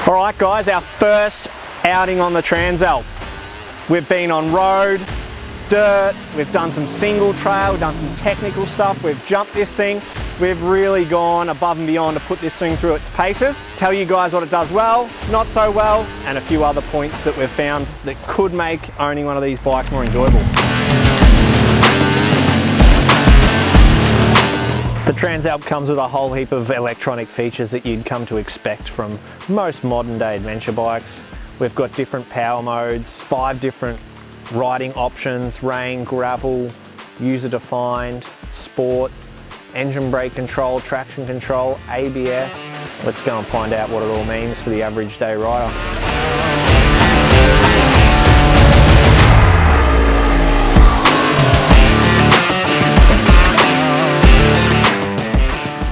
Alright guys, our first outing on the Transalp. We've been on road, dirt, we've done some single trail, we've done some technical stuff, we've jumped this thing. We've really gone above and beyond to put this thing through its paces. Tell you guys what it does well, not so well, and a few other points that we've found that could make owning one of these bikes more enjoyable. The Transalp comes with a whole heap of electronic features that you'd come to expect from most modern day adventure bikes. We've got different power modes, 5 different riding options: rain, gravel, user defined, sport, engine brake control, traction control, ABS. Let's go and find out what it all means for the average day rider.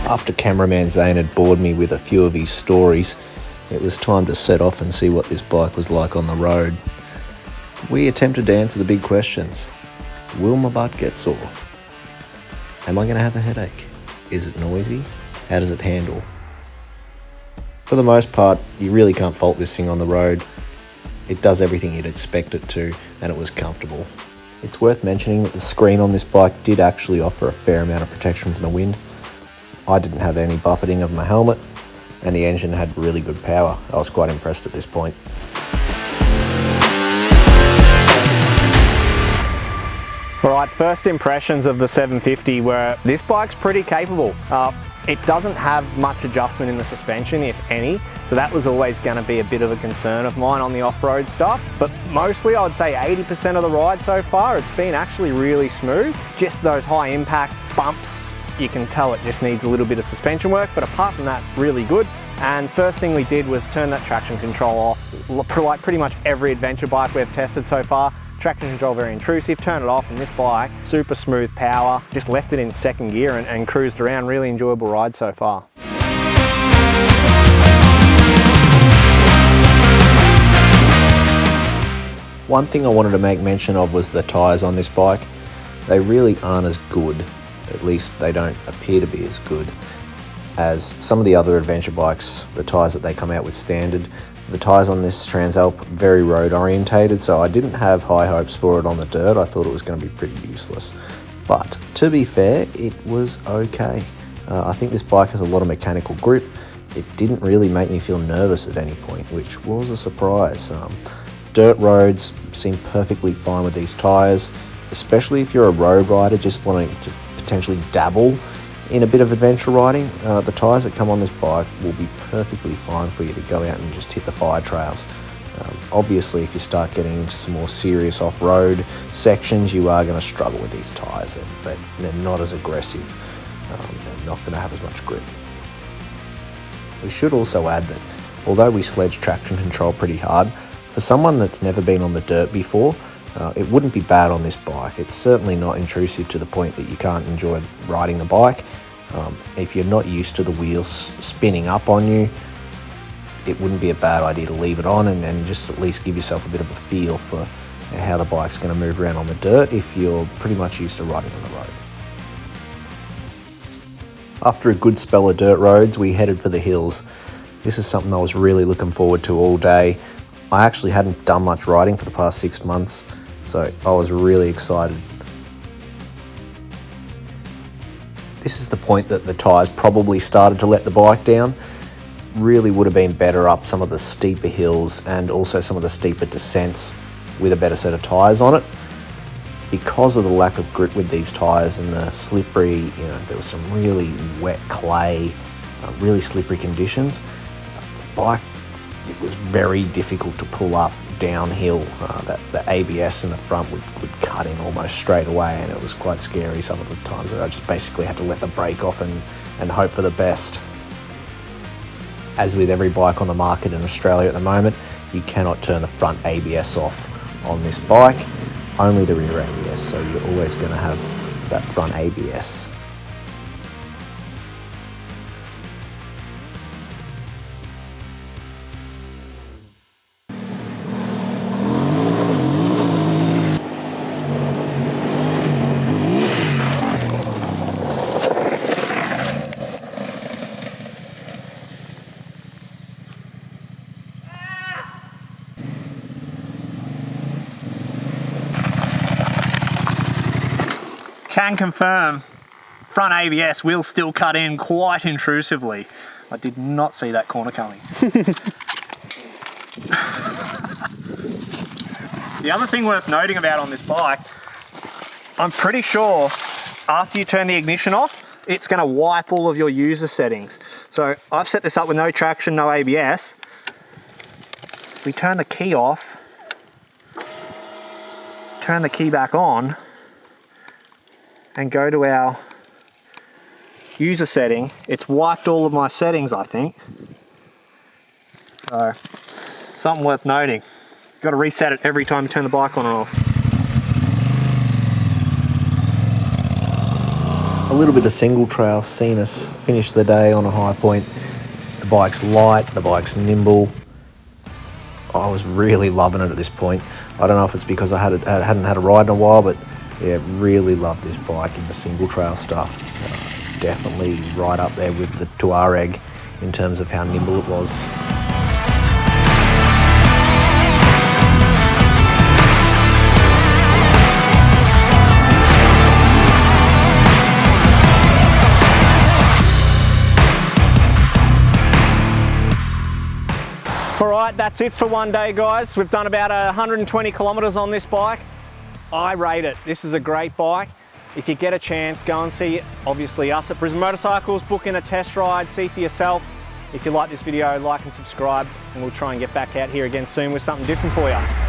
After cameraman Zane had bored me with a few of his stories, it was time to set off and see what this bike was like on the road. We attempted to answer the big questions. Will my butt get sore? Am I going to have a headache? Is it noisy? How does it handle? For the most part, you really can't fault this thing on the road. It does everything you'd expect it to, and it was comfortable. It's worth mentioning that the screen on this bike did actually offer a fair amount of protection from the wind. I didn't have any buffeting of my helmet, and the engine had really good power. I was quite impressed at this point. Alright, first impressions of the 750 were this bike's pretty capable. It doesn't have much adjustment in the suspension, if any, so that was always going to be a bit of a concern of mine on the off-road stuff. But mostly, I would say 80% of the ride so far, it's been actually really smooth. Just those high impact bumps, you can tell it just needs a little bit of suspension work, but apart from that, really good. And first thing we did was turn that traction control off. Like pretty much every adventure bike we've tested so far, traction control very intrusive, turn it off, and this bike, super smooth power, just left it in second gear and cruised around. Really enjoyable ride so far. One thing I wanted to make mention of was the tyres on this bike. They really aren't as good, at least they don't appear to be as good, as some of the other adventure bikes, the tyres that they come out with standard. The tyres on this Transalp, very road orientated, so I didn't have high hopes for it on the dirt. I thought it was going to be pretty useless. But to be fair, it was okay. I think this bike has a lot of mechanical grip. It didn't really make me feel nervous at any point, which was a surprise. Dirt roads seem perfectly fine with these tyres, especially if you're a road rider just wanting to potentially dabble in a bit of adventure riding. The tyres that come on this bike will be perfectly fine for you to go out and just hit the fire trails. Obviously, if you start getting into some more serious off-road sections, you are going to struggle with these tyres. They're not as aggressive. They're not going to have as much grip. We should also add that although we sledge traction control pretty hard, for someone that's never been on the dirt before, it wouldn't be bad on this bike. It's certainly not intrusive to the point that you can't enjoy riding the bike. If you're not used to the wheels spinning up on you, it wouldn't be a bad idea to leave it on and just at least give yourself a bit of a feel for how the bike's going to move around on the dirt if you're pretty much used to riding on the road. After a good spell of dirt roads, we headed for the hills. This is something I was really looking forward to all day. I actually hadn't done much riding for the past 6 months, so I was really excited. This is the point that the tyres probably started to let the bike down. Really would have been better up some of the steeper hills and also some of the steeper descents with a better set of tyres on it. Because of the lack of grip with these tyres and the slippery, there was some really wet clay, really slippery conditions. The bike, it was very difficult to pull up downhill. The ABS in the front would cut in almost straight away, and it was quite scary some of the times where I just basically had to let the brake off and hope for the best. As with every bike on the market in Australia at the moment, you cannot turn the front ABS off on this bike, only the rear ABS, so you're always going to have that front ABS. Can confirm, front ABS will still cut in quite intrusively. I did not see that corner coming. The other thing worth noting about on this bike, I'm pretty sure after you turn the ignition off, it's going to wipe all of your user settings. So I've set this up with no traction, no ABS. We turn the key off, turn the key back on, and go to our user setting. It's wiped all of my settings, I think. So, something worth noting. You've got to reset it every time you turn the bike on and off. A little bit of single trail seen us finish the day on a high point. The bike's light, the bike's nimble. I was really loving it at this point. I don't know if it's because I hadn't had a ride in a while, but yeah, really love this bike in the single trail stuff. Definitely right up there with the Touareg in terms of how nimble it was. Alright, that's it for one day, guys. We've done about 120 kilometres on this bike. I rate it. This is a great bike. If you get a chance, go and see, obviously, us at Brisbane Motorcycles. Book in a test ride, see for yourself. If you like this video, like and subscribe, and we'll try and get back out here again soon with something different for you.